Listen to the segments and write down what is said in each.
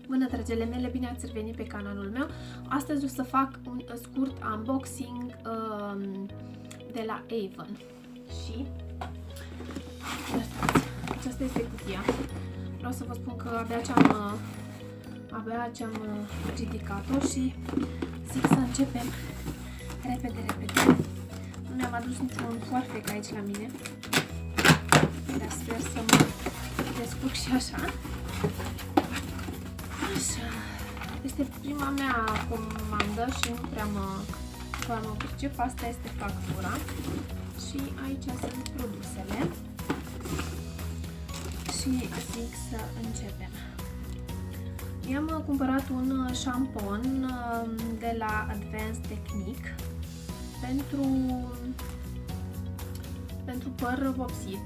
Bună, dragele mele, bine ați revenit pe canalul meu. Astăzi o să fac un scurt unboxing de la Avon. Și aceasta este cutia. Vreau să vă spun că abia ce-am ridicat-o și zic să începem repede. Nu mi-am adus niciun foarfec aici la mine, dar sper să mă descurc și așa. Așa, este prima mea comandă și nu prea mă pricep. Asta este factura și aici sunt produsele și zic să începem. I-am cumpărat un șampon de la Advanced Technique pentru păr vopsit.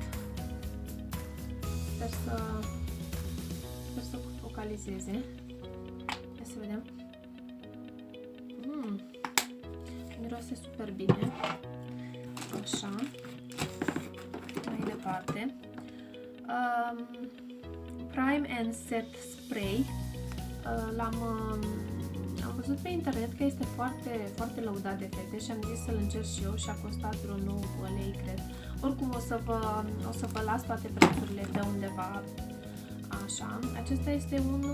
Sper să focalizeze. Hai să vedem. Miroase super bine. Așa. Mai departe. Prime and Set Spray. Am văzut pe internet că este foarte lăudat de fete și am zis să-l încerc și eu și a costat vreo 9 lei, cred. Oricum o să vă las toate prețurile de undeva. Așa, acesta este un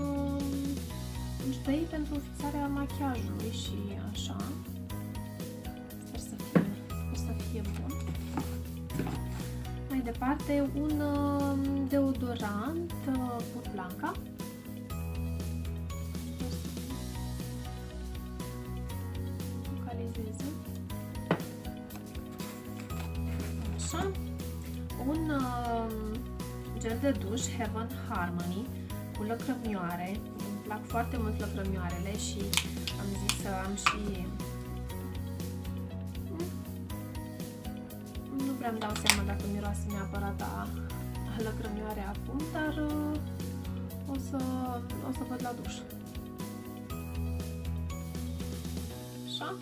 spray pentru fixarea machiajului și așa. Sper să fie bun. Mai departe, un deodorant Put Blanca. Focalizeze. Așa. Un gel de duș Heaven Harmony cu lăcrămioare. Îmi plac foarte mult lăcrămioarele și am zis să am și... Nu prea îmi dau seama dacă miroase neapărat a lăcrămioare acum, dar o să văd la duș. Așa.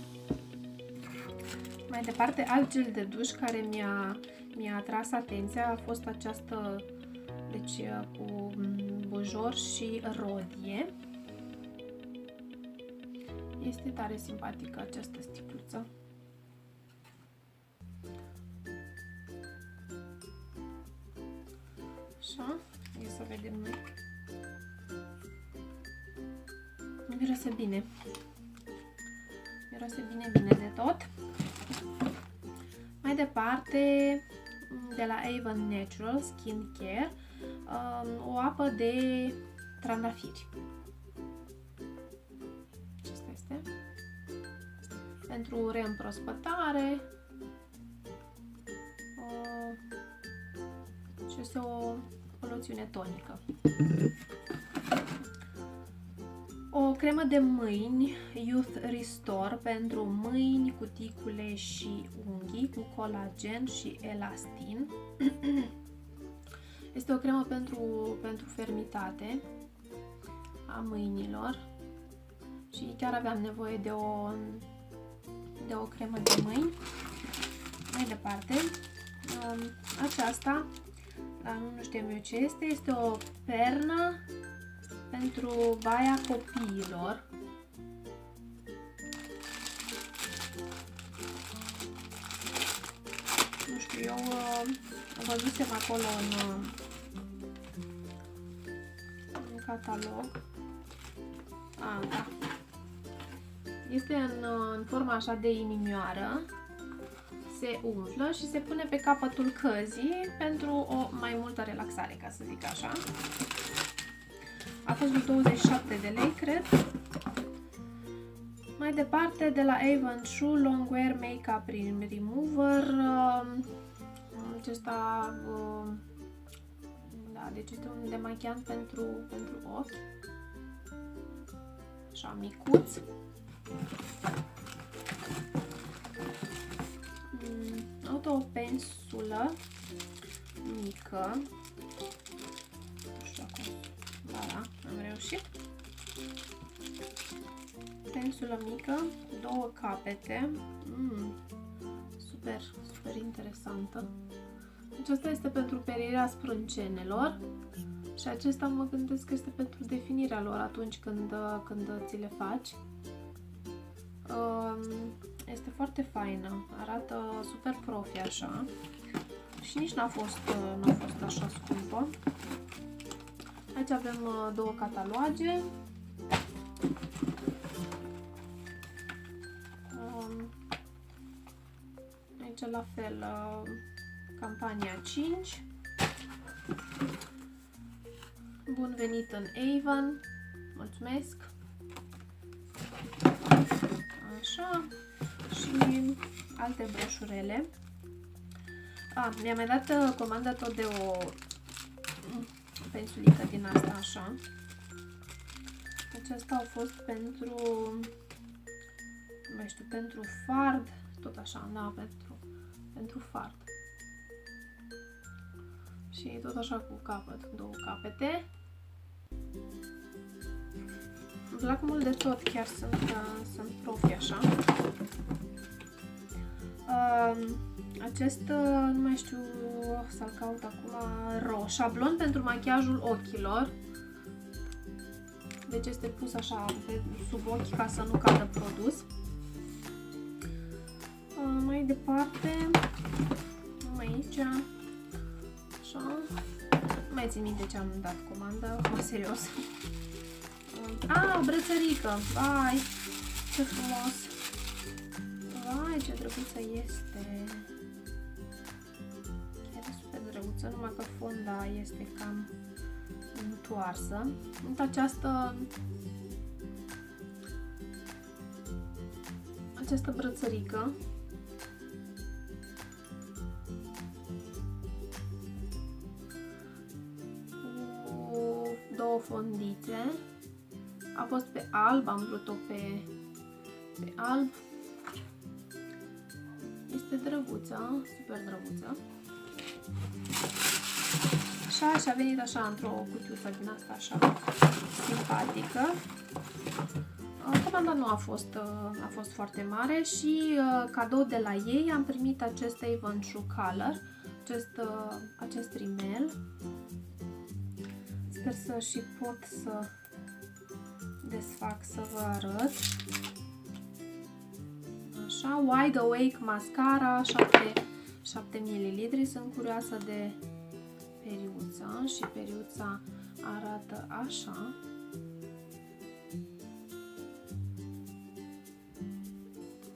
Mai departe, alt gel de duș care mi-a atras atenția a fost această, deci cu bujor și rodie. Este tare simpatică această sticluță. Așa, e să vedem noi. Miroase bine. Miroase bine de tot. Mai departe, de la Avon Natural Skin Care, o apă de trandafiri. Acesta este pentru reîmprospătare și este o loțiune tonică. O cremă de mâini Youth Restore pentru mâini, cuticule și unghii cu colagen și elastin. Este o cremă pentru fermitate a mâinilor și chiar aveam nevoie de o cremă de mâini. Mai departe, aceasta, dar nu știu eu ce este, este o pernă pentru baia copiilor. Nu știu, eu văzusem acolo în catalog. Da. Este în forma așa de inimioară. Se umflă și se pune pe capătul căzii pentru o mai multă relaxare, ca să zic așa. A fost 27 de lei, cred. Mai departe, de la Avon True Longwear Makeup Remover. Acesta, da, deci este un demachiant pentru ochi. Așa, micuț. O pensulă mică. Nu știu acum. Da, am reușit. Pensulă mică, 2 capete. Super interesantă. Aceasta este pentru perirea sprâncenelor. Și acesta mă gândesc că este pentru definirea lor atunci când ți le faci. Este foarte faină, arată super profi așa și nici n-a fost așa scumpă. Aici avem două cataloage. Aici la fel campania 5. Bun venit în Avon. Mulțumesc. Așa. Și alte broșurele. Mi-a mai dat comandă tot de o pensulică din asta așa. Aceasta au fost pentru, nu mai știu, pentru fard, tot așa, da, pentru fard. Și tot așa cu capăt, două capete. Îmi plac mult de tot, chiar sunt profi așa. Acest, nu mai știu să-l caut acum, șablon pentru machiajul ochilor. Deci este pus așa sub ochi ca să nu cadă produs. Mai departe, aici, așa, nu mai țin minte ce am dat comandă, serios. O brățărică, vai, ce frumos! Vai, ce drăguță este! Chiar e super drăguță, numai că fonda este cam întoarsă. Această brățărică cu două fondițe. A fost pe alb, am vrut-o pe alb. Este drăguță, super drăguță. Și a venit așa într-o cutiuță din asta așa simpatică. Comanda nu a fost foarte mare și cadou de la ei am primit acest Avon True Color, acest rimel. Sper să și pot să desfac să vă arăt. Așa, Wide Awake Mascara, 7 ml. Sunt curioasă de periuță și periuța arată așa.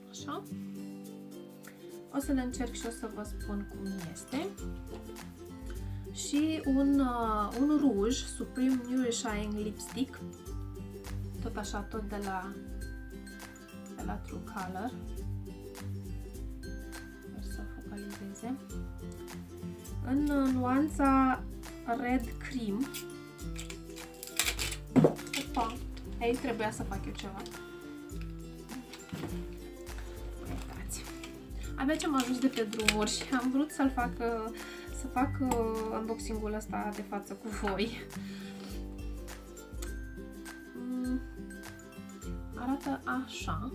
Așa. O să le încerc și o să vă spun cum este. Și un ruj Supreme Nourishing Lipstick. Tot așa, tot de la True Color. Sper să focalizeze. În nuanța Red Cream. Opa, aici trebuia să fac eu ceva. Uitați. Abia ce am ajuns de pe drumuri și am vrut să fac unboxing-ul ăsta de față cu voi. Arată așa.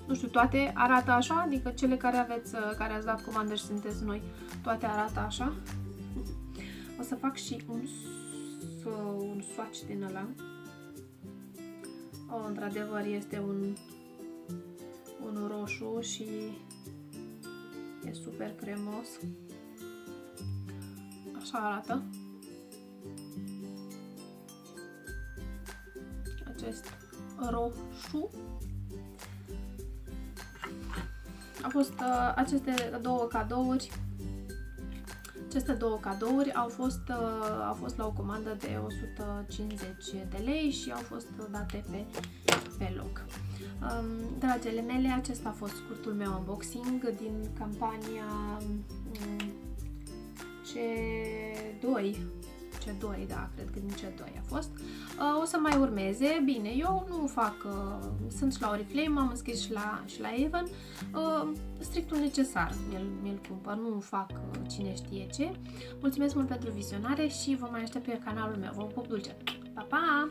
Nu știu, toate arată așa? Adică cele care ați dat comandă și sunteți noi, toate arată așa? O să fac și un swatch din ăla. Într-adevăr este un roșu și e super cremos. Așa arată. Acest roșu. A fost aceste două cadouri. Aceste două cadouri au fost la o comandă de 150 de lei și au fost date pe loc. Dragile mele, acesta a fost scurtul meu unboxing din campania C2, da, cred că din C2 a fost. O să mai urmeze. Bine, eu nu fac, sunt și la Oriflame, m-am înscris și la Avon, strictul necesar mi-l cumpăr, nu fac cine știe ce. Mulțumesc mult pentru vizionare și vă mai aștept pe canalul meu. Vă pup dulce! Pa, pa!